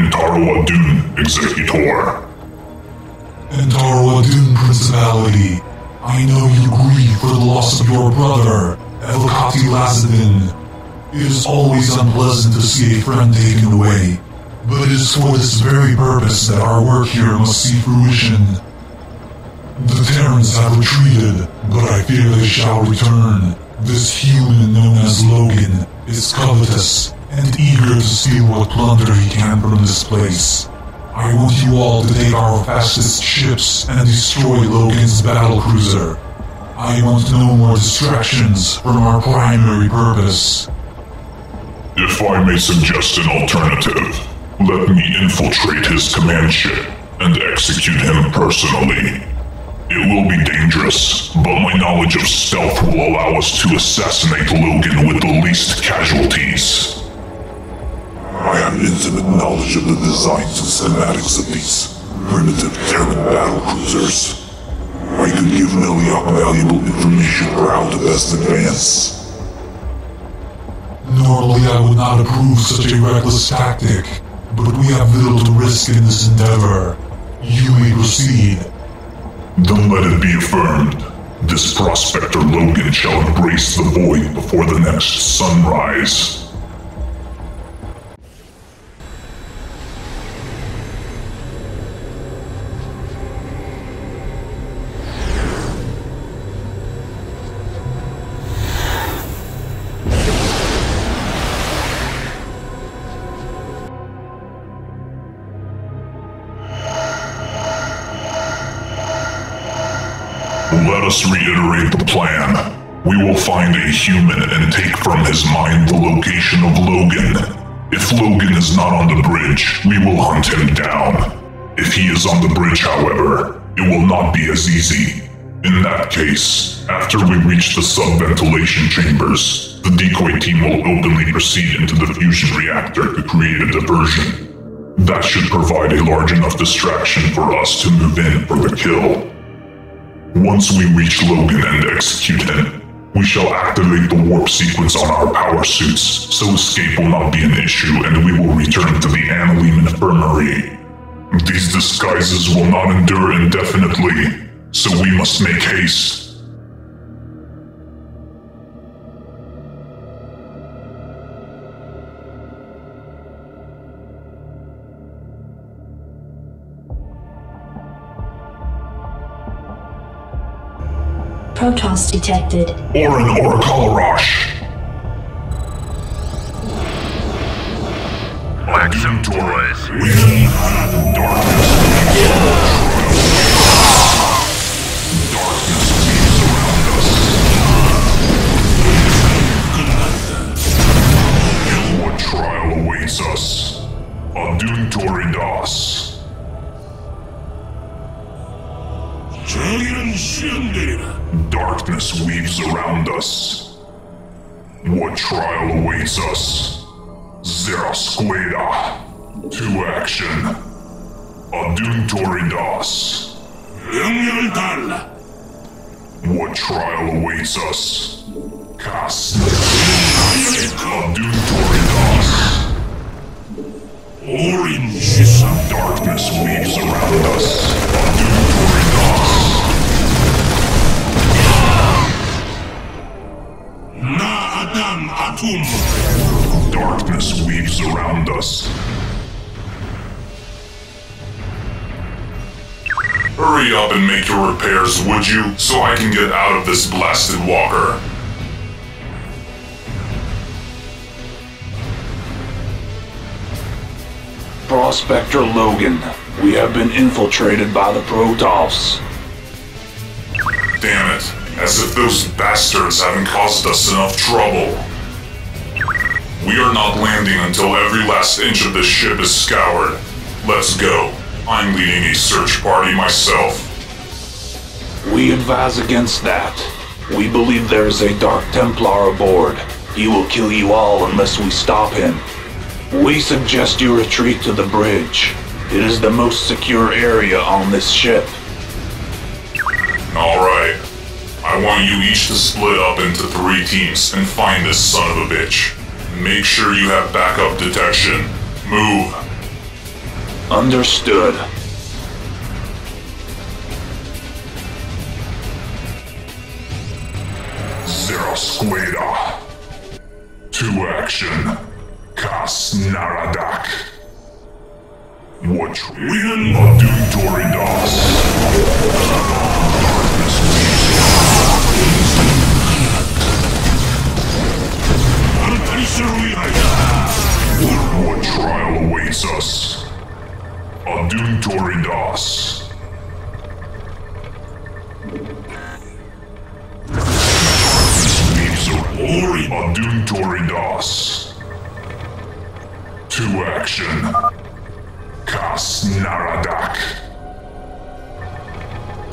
Entaro Adun, Executor. Entaro Adun, Principality. I know you grieve for the loss of your brother, Evocati Lazadin. It is always unpleasant to see a friend taken away, but it is for this very purpose that our work here must see fruition. The Terrans have retreated, but I fear they shall return. This human known as Logan is covetous and eager to steal what plunder he can from this place. I want you all to take our fastest ships and destroy Logan's battlecruiser. I want no more distractions from our primary purpose. If I may suggest an alternative, let me infiltrate his command ship and execute him personally. It will be dangerous, but my knowledge of stealth will allow us to assassinate Logan with the least casualties. I have intimate knowledge of the designs and schematics of these primitive Terran battlecruisers. I could give Meliok valuable information for how to best advance. Normally I would not approve such a reckless tactic, but we have little to risk in this endeavor. You may proceed. Then let it be affirmed. This prospector Logan shall embrace the void before the next sunrise. Let us reiterate the plan. We will find a human and take from his mind the location of Logan. If Logan is not on the bridge, we will hunt him down. If he is on the bridge, however, it will not be as easy. In that case, after we reach the sub-ventilation chambers, the decoy team will openly proceed into the fusion reactor to create a diversion. That should provide a large enough distraction for us to move in for the kill. Once we reach Logan and execute him, we shall activate the warp sequence on our power suits, so escape will not be an issue and we will return to the Aniline Infirmary. These disguises will not endure indefinitely, so we must make haste. Protoss detected. Orin Oracalarosh. Action toys. We have darkness. Darkness weaves around us. What trial awaits us? Adun Toridas. Darkness weaves around us. What trial awaits us? Zerasqueda. To action. Adun Toridas. What trial awaits us? Cast. Adun Toridas. Orange. Darkness weaves around us. Adun Toridas. Na-Adam Atum. Darkness weaves around us. Hurry up and make your repairs, would you? So I can get out of this blasted walker. Prospector Logan, we have been infiltrated by the Protoss. Damn it. As if those bastards haven't caused us enough trouble. We are not landing until every last inch of this ship is scoured. Let's go. I'm leading a search party myself. We advise against that. We believe there is a Dark Templar aboard. He will kill you all unless we stop him. We suggest you retreat to the bridge. It is the most secure area on this ship. Alright. I want you each to split up into 3 teams and find this son of a bitch. Make sure you have backup detection. Move. Understood. Zerosqueda. To action. Kas Naradak. What win? Adun Toridas. What trial awaits us? Adun Toridas. Adun Toridas. To action. Kas Naradak.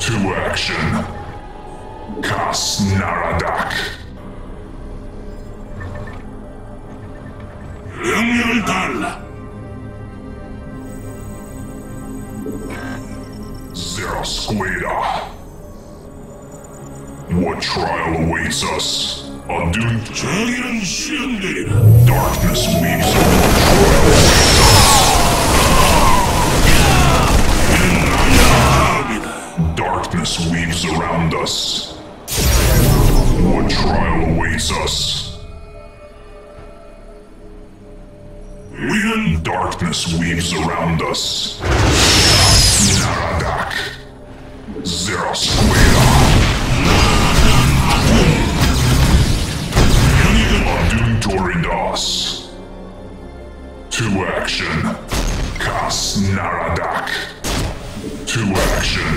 To action. Kas Naradak. Zerosqueda. What trial awaits us? Adun. Darkness weeps over Darkness weeps around us. What trial awaits us? Darkness weeps around us. Naradak. Zerosqueda. Adun Toridas. To action. Kas Naradak. To action.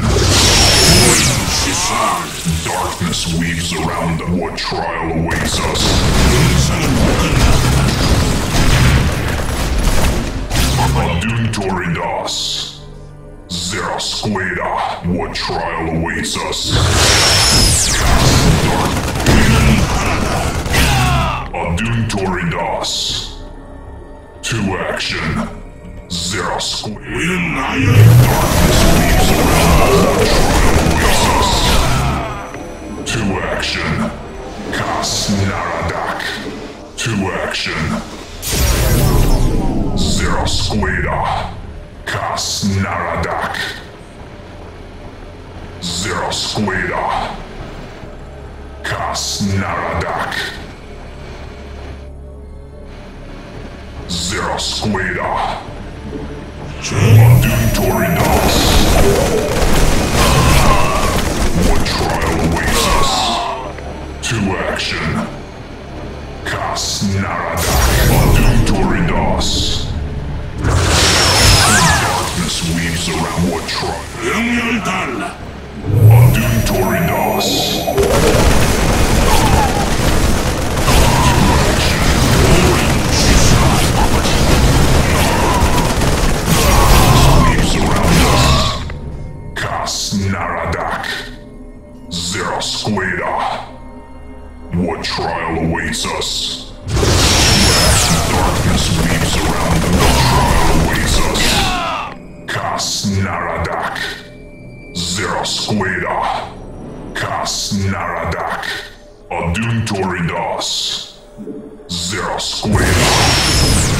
Darkness weaves around them. What trial awaits us? Adun Toridas. Zerosqueda. What trial awaits us? Adun Toridas. To action. Zerosqueda. Darkness weaves around us. To action. Kas Naradak. To action. Zerosqueda. Kas Naradak. Zerosqueda. Kas Naradak. Zerosqueda. Adun Toridas. What trial awaits us? To action. Kas Naradak. Adun Toridas. Darkness weaves around what trial? Adun Toridas. Naradak. Zerosqueda. What trial awaits us? Darkness weaves around them. What trial awaits us? Kas Naradak. Zerosqueda. Kas Naradak. Adun Toridas. Zerosqueda.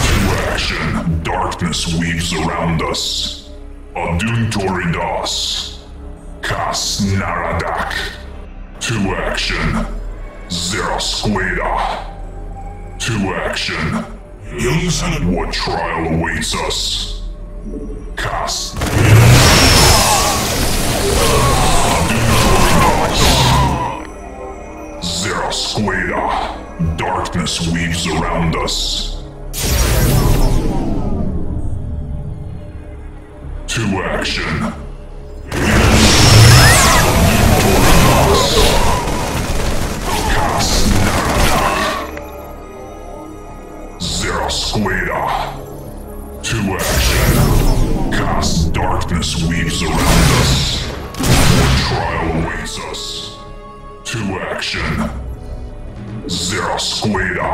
To action. Darkness weaves around us. Adun Toridas. Kas Naradak. To action. Zerosqueda. To action. What trial awaits us? Kas. Zerosqueda. Darkness weaves around us. To action. Kas Naradak. Zerosqueda. To action. Kas. Darkness weaves around us. What trial awaits us? To action. Zerosqueda.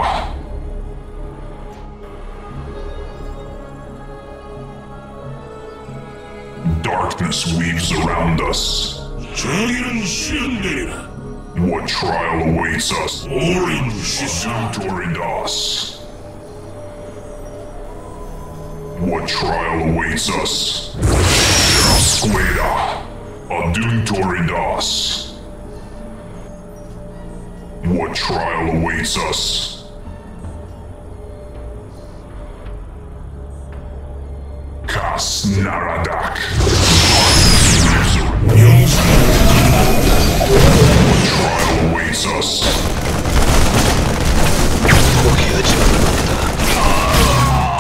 Darkness weaves around us. What trial awaits us? Adun Toridas. What trial awaits us? Squada, Aduntoridas. What trial awaits us? Kasnaradak. What trial awaits us?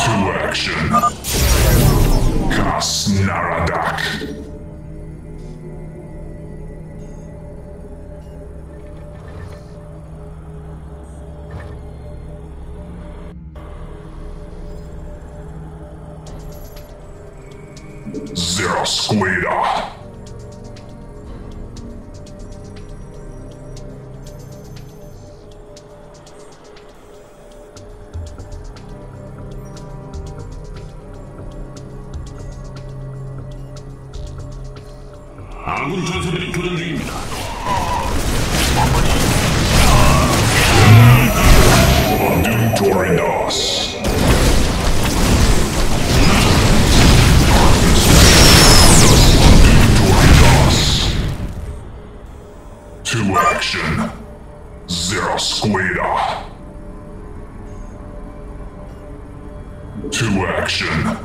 To action. Kasnaradak. Zerasquada. 아군 전사들이 교전 중입니다. Aduntoridas. To action. Zerasquada. To action.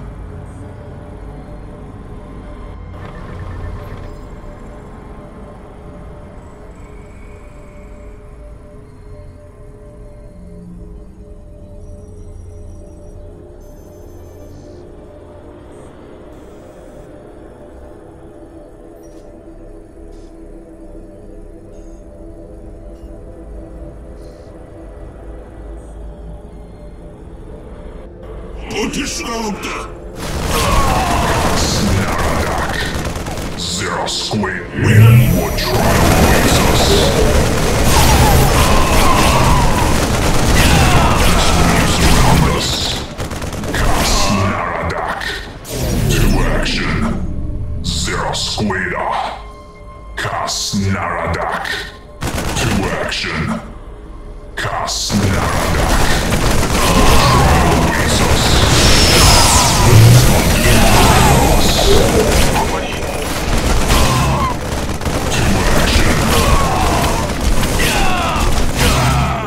버틸 수가 없다. Snaradak. Zerasquada. Win. What trial awaits us? Around us. Kasnaradak. To action. Zerasquada. Kasnaradak. To action. Kasnaradak.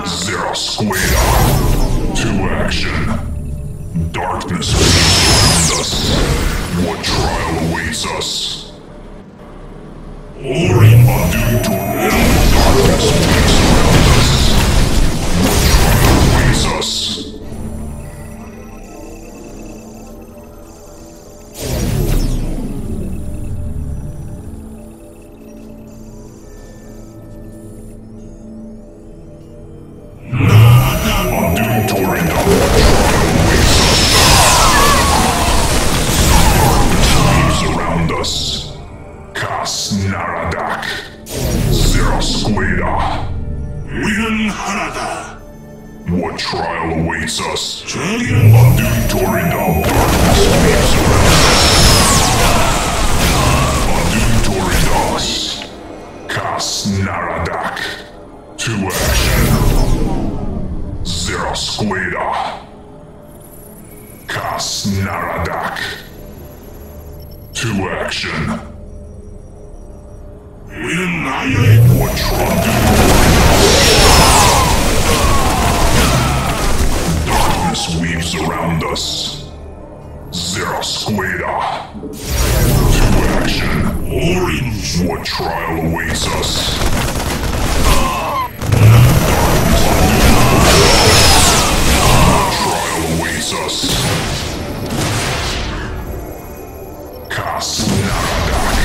Zerasquada. To action. Darkness surrounds us. What trial awaits us? Orin Aduntor. Darkness surrounds us. What trial awaits us? Kasnaradak. Zerasquada. 우리는 하나다. What trial awaits us? 저기는 Aduntoridal. Darkness sweeps around us. Aduntoridas. Kasnaradak. To action. Zerasquada. Kasnaradak. To action. 우리는 나의 What trial? Darkness weaves around us. Zerasquada. To action. orange. What trial awaits us? What trial awaits us? Kasnaradak.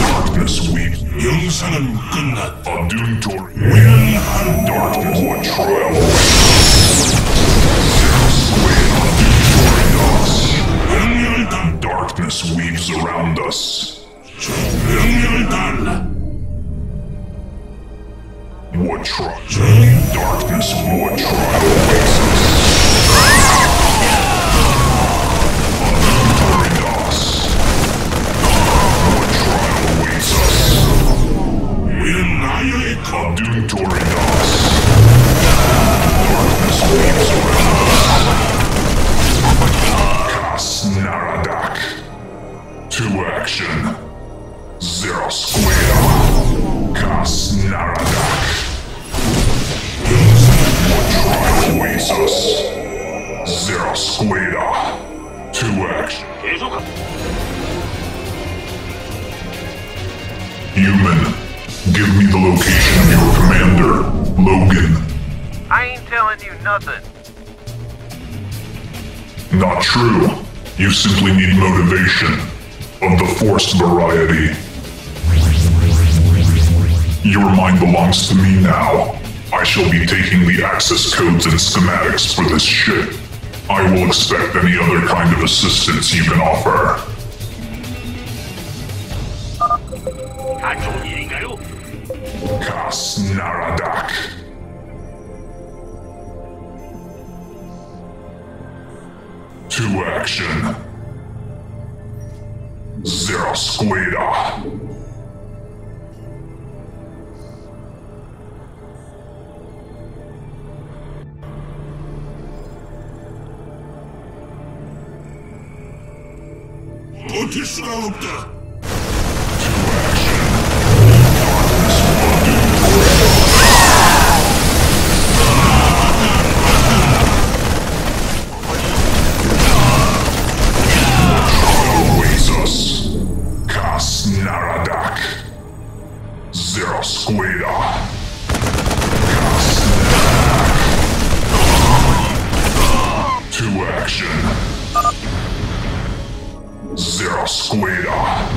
Darkness weeps. 영상은 끝났다. Aduntor. 우리는 한 Darkness. What trial awaits us? Zerasquada. Aduntoridas. 명령을 단 Darkness weaves around us. 명령을 달라. What trial? Darkness. What trial awaits us? Aduntoridas. What trial awaits us? 우리는 나의 Aduntoridas. Darkness weaves around us. nothing. Not true. You simply need motivation of the forced variety. Your mind belongs to me now. I shall be taking the access codes and schematics for this ship. I will expect any other kind of assistance you can offer. 다 좋은 일인가요? Kasnaradak. To action. Zero Squada. 버틸 수가 없다. Kasnaradak. Zero Squada. To action. Zero Squada.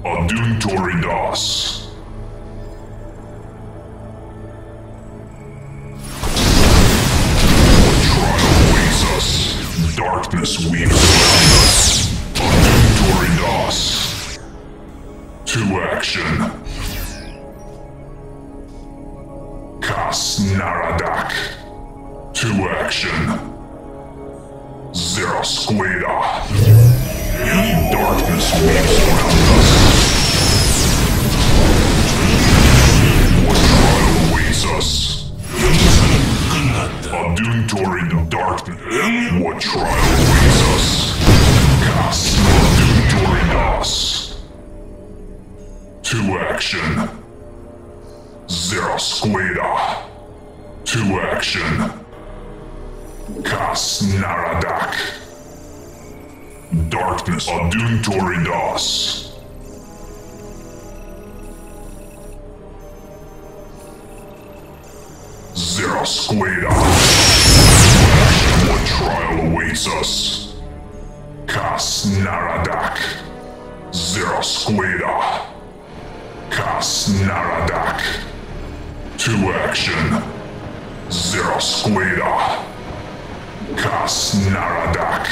Aduntoridas. Darkness weaves around us. Aduntoridas. To action. Kasnaradak. To action. Zero Squada. Darkness weaves around us. What trial awaits us? Aduntoridas. Darkness. What trial awaits us? Aduntoridas. To action. Zero Squada. To action. Kasnaradak. Darkness. Aduntoridas. Zero Squada. What trial awaits us? Kasnaradak. Zero Squada. Kasnaradak. To action. Zero Squada. Kasnaradak.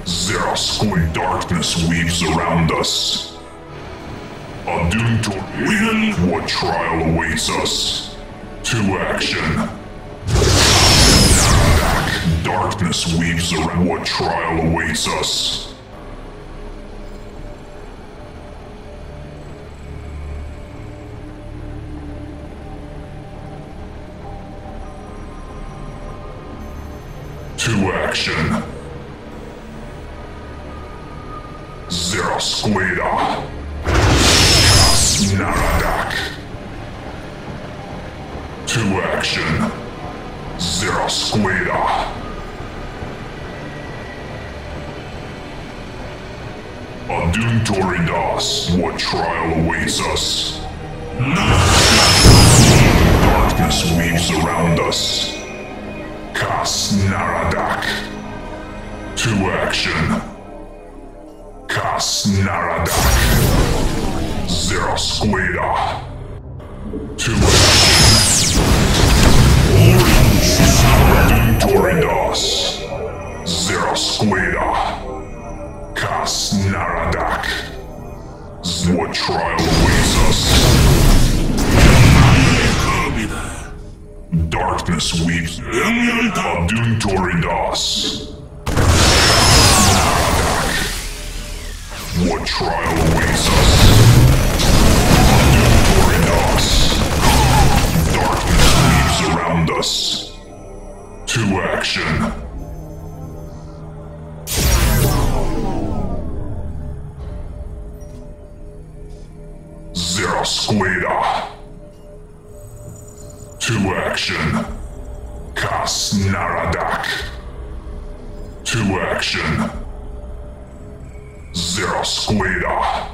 Zero Squad. Darkness weaves around us. Aduntor. What trial awaits us? To action. Kasnaradak. Darkness weaves around. What trial awaits us? To action. Zero Squada. Kasnaradak. To action. Zero Squada. Aduntoridas. What trial awaits us? Darkness weaves around us. Kasnaradak. To action. Kasnaradak. Zero Squada. To action. Aduntoridas. Zero Squada. Kasnaradak. What trial awaits us? Darkness weaves. Aduntoridas. Kasnaradak. What trial awaits us? Aduntoridas. Darkness weaves around us. To action. Zero Squada. To action. Kasnaradak. To To action. Zero Squada.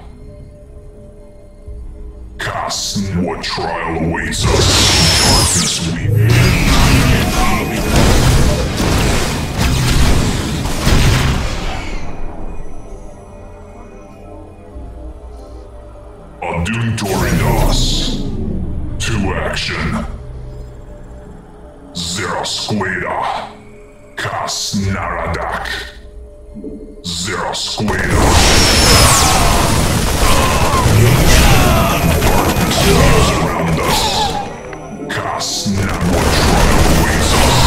Cast what trial awaits us. Darkness we Aduntoridas. To action. Zero Squada. Kas Naradak. Zero Squada. Darkness is around us. Kas what trial awaits us.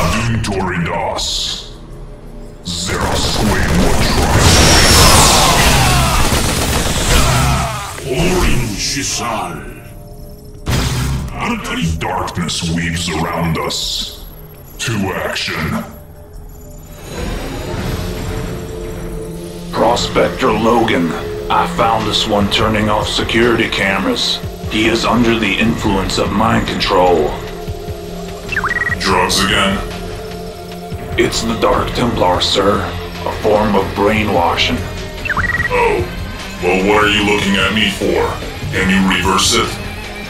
Aduntoridas. Zero Squada what trial awaits us. 오린 시살. Darkness weaves around us. To action. Prospector Logan, I found this one turning off security cameras. He is under the influence of mind control. Drugs again? It's the Dark Templar, sir. A form of brainwashing. Oh. Well, what are you looking at me for? Can you reverse it?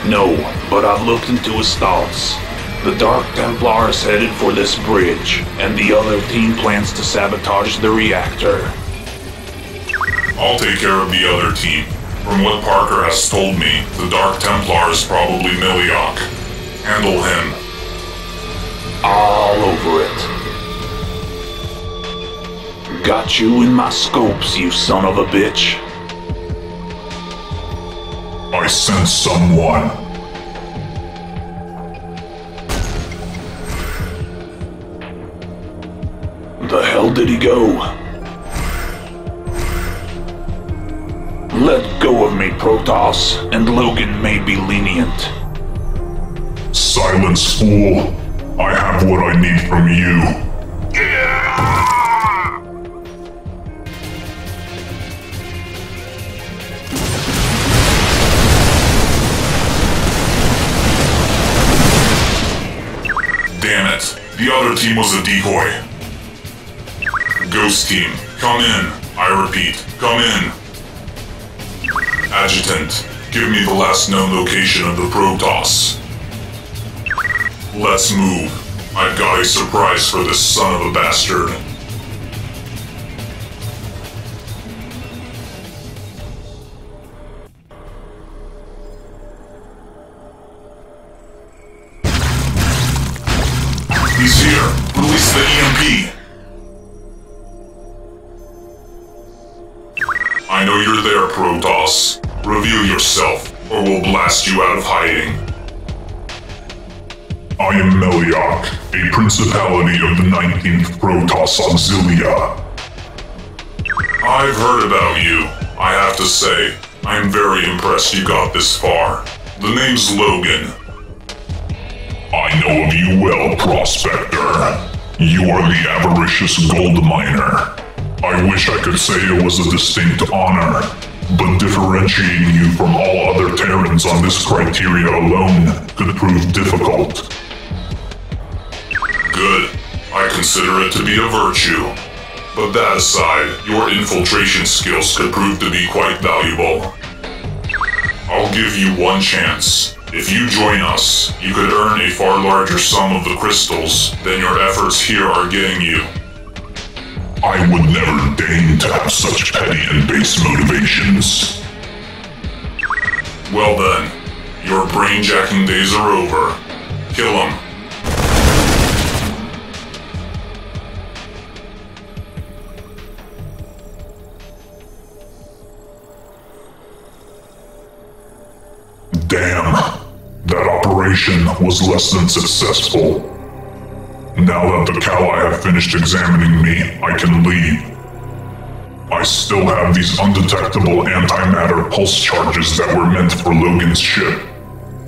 No, but I've looked into his thoughts. The Dark Templar is headed for this bridge, and the other team plans to sabotage the reactor. I'll take care of the other team. From what Parker has told me, the Dark Templar is probably Miliak. Handle him. All over it. Got you in my scopes, you son of a bitch. I sent someone. The hell did he go? Let go of me, Protoss, and Logan may be lenient. Silence, fool. I have what I need from you. Damn it. The other team was a decoy. Ghost team, come in. I repeat, come in. Adjutant, give me the last known location of the Protoss. Let's move. I've got a surprise for this son of a bastard. He's here. Release the EMP. I know you're there, Protoss. Reveal yourself, or we'll blast you out of hiding. I am Meliok, a principality of the 19th Protoss Auxilia. I've heard about you. I have to say, I'm very impressed you got this far. The name's Logan. I know of you well, Prospector. You are the avaricious gold miner. I wish I could say it was a distinct honor, but differentiating you from all other Terrans on this criteria alone could prove difficult. Good. I consider it to be a virtue. But that aside, your infiltration skills could prove to be quite valuable. I'll give you one chance. If you join us, you could earn a far larger sum of the crystals than your efforts here are getting you. I would never deign to have such petty and base motivations. Well then, your brainjacking days are over. Kill him. Damn, that operation was less than successful. Now that the Kali have finished examining me, I can leave. I still have these undetectable antimatter pulse charges that were meant for Logan's ship.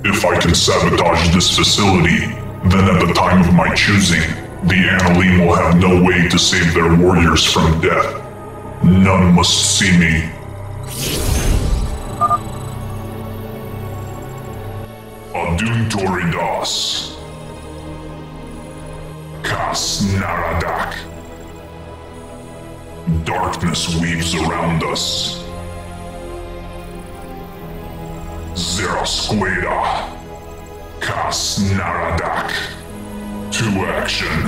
If I can sabotage this facility, then at the time of my choosing, the Analim will have no way to save their warriors from death. None must see me. Aduntoridas. Kas Naradak. Darkness weaves around us. Zerasqueda. Kas Naradak. To action.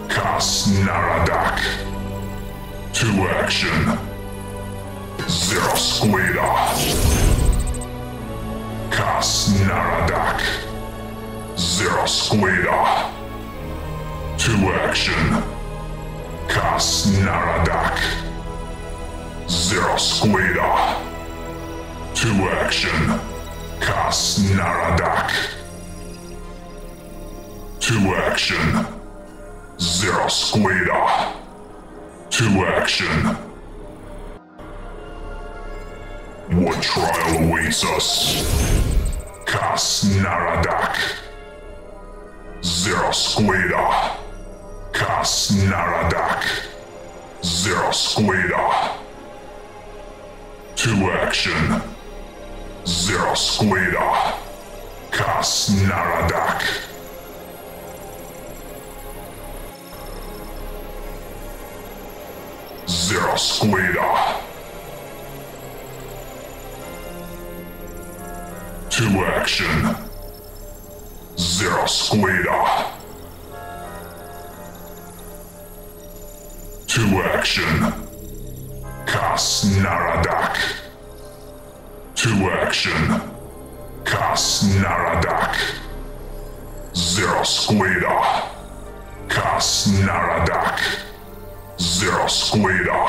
Kas Naradak. To action. Zerasqueda. Kas Naradak. Zerasqueda. To action. Kas Naradak. Zerasqueda. To action. Kas Naradak. To action. Zerasqueda. To action. What trial awaits us? Kas Naradak. Zerasqueda. Kas Naradak. Zerasqueda. To action. Zerasqueda. Kas Naradak. Zerasqueda. To action. Zerasqueda. To action. Kas Naradak. To action. Kas Naradak. Zerasqueda. Kas Naradak. Zerasqueda.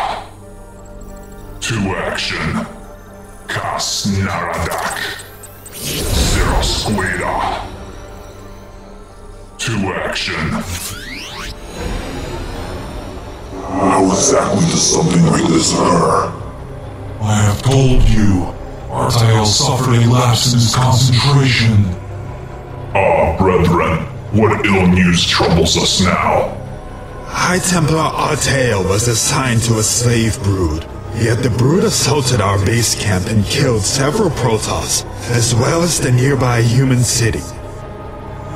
To action. Kas Naradak. Zerasqueda. To action. How exactly does something like this occur? I have told you, Artael suffered a lapse in his concentration. Ah, brethren, what ill news troubles us now? High Templar Artael was assigned to a slave brood, yet the brood assaulted our base camp and killed several Protoss, as well as the nearby human city.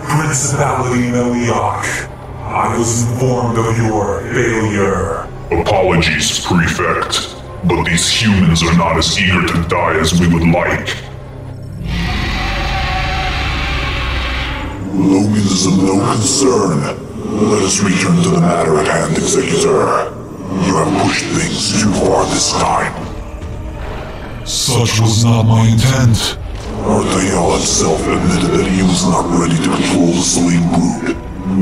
Principality Meliak, I was informed of your failure. Apologies, Prefect, but these humans are not as eager to die as we would like. Logan is of no concern. Let us return to the matter at hand, Executor. You have pushed things too far this time. Such was not my intent. Artael himself admitted that he was not ready to control the slave brood.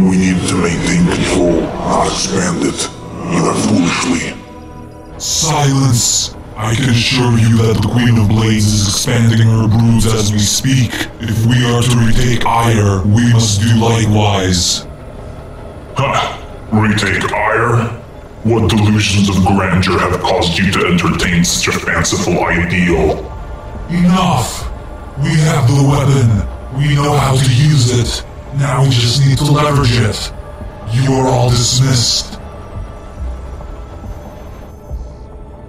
We need to maintain control, not expand it, either foolishly. Silence! I can assure you that the Queen of Blades is expanding her broods as we speak. If we are to retake Ire, we must do likewise. Huh? Retake Ire? What delusions of grandeur have caused you to entertain such a fanciful ideal? Enough! We have the weapon. We know how to use it. Now we just need to leverage it. You are all dismissed.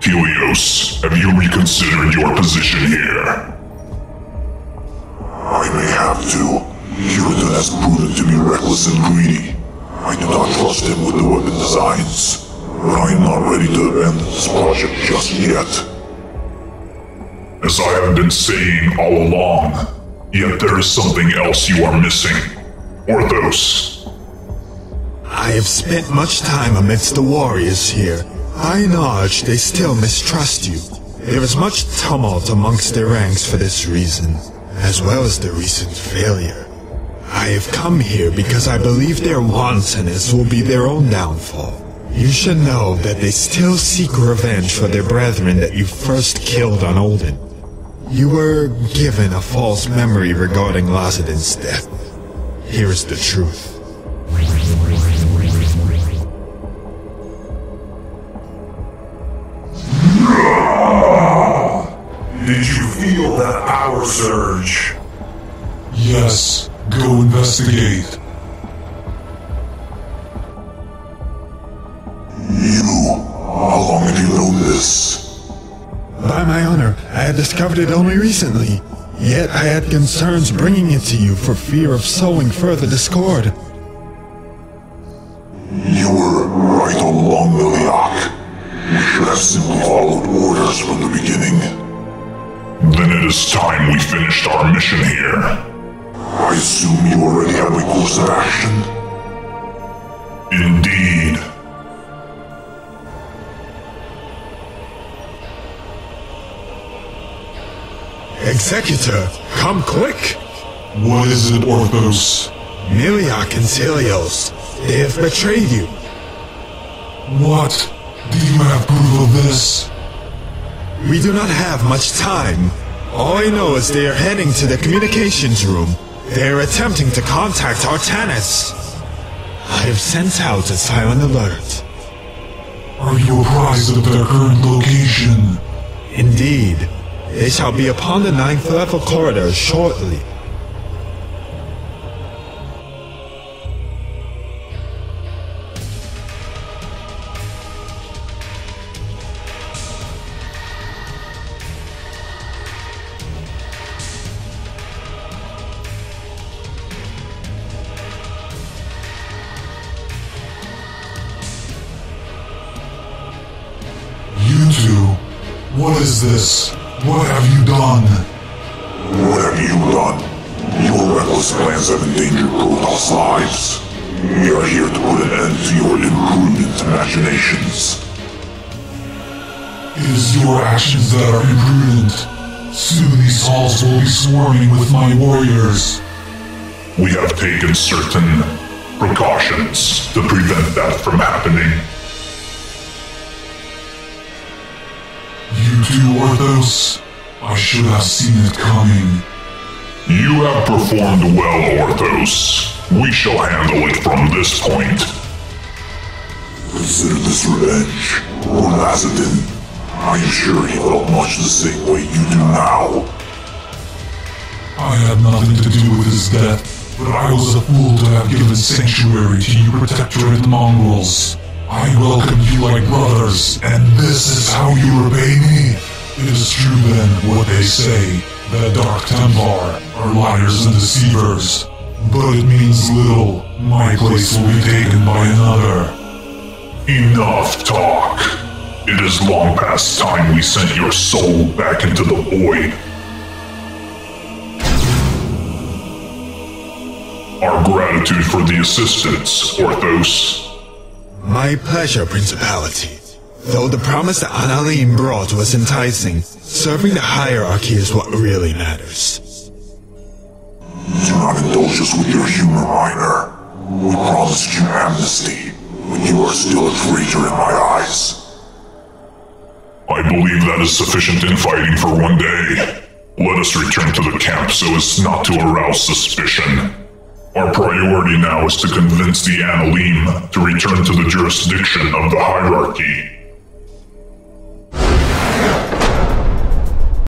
Helios, have you reconsidered your position here? I may have to. Huradan has proven to be reckless and greedy. I do not trust him with the weapon designs, but I am not ready to abandon this project just yet. As I have been saying all along, yet there is something else you are missing. Orthos. I have spent much time amidst the warriors here. I acknowledge they still mistrust you. There is much tumult amongst their ranks for this reason, as well as the recent failure. I have come here because I believe their wantonness will be their own downfall. You should know that they still seek revenge for their brethren that you first killed on Olden. You were given a false memory regarding Lazadin's death. Here is the truth. Did you feel that power surge? Yes, go investigate. How long have you known this? By my honor, I had discovered it only recently. Yet I had concerns bringing it to you for fear of sowing further discord. You were right all along, Miliak. We should have simply followed orders from the beginning. Then it is time we finished our mission here. I assume you already have a course of action? Indeed. Executor, come quick! What is it, Orthos? Miliak and Celios, they have betrayed you. What? Do you have proof of this? We do not have much time. All I know is they are heading to the communications room. They are attempting to contact Artanis. I have sent out a silent alert. Are you apprised of their current location? Indeed. They shall be upon the 9th level corridor shortly. You two, what is this? What have you done? What have you done? Your reckless plans have endangered Protoss lives. We are here to put an end to your imprudent imaginations. It is your actions that are imprudent. Soon these halls will be swarming with my warriors. We have taken certain precautions to prevent that from happening. You two, Orthos, I should have seen it coming. You have performed well, Orthos. We shall handle it from this point. Consider this revenge. Or Lazadin. I am sure he felt much the same way you do now. I had nothing to do with his death, but I was a fool to have given sanctuary to you protectorate Mongols. I welcomed you like brothers, and this is how you repay me? It is true then, what they say, that Dark Templar are liars and deceivers. But it means little. My place will be taken by another. Enough talk. It is long past time we sent your soul back into the void. Our gratitude for the assistance, Orthos. My pleasure, Principality. Though the promise that Analim brought was enticing, serving the hierarchy is what really matters. Do not indulge us with your humor, Minor. We promised you amnesty, but you are still a traitor in my eyes. I believe that is sufficient infighting for one day. Let us return to the camp so as not to arouse suspicion. Our priority now is to convince the Analim to return to the jurisdiction of the hierarchy.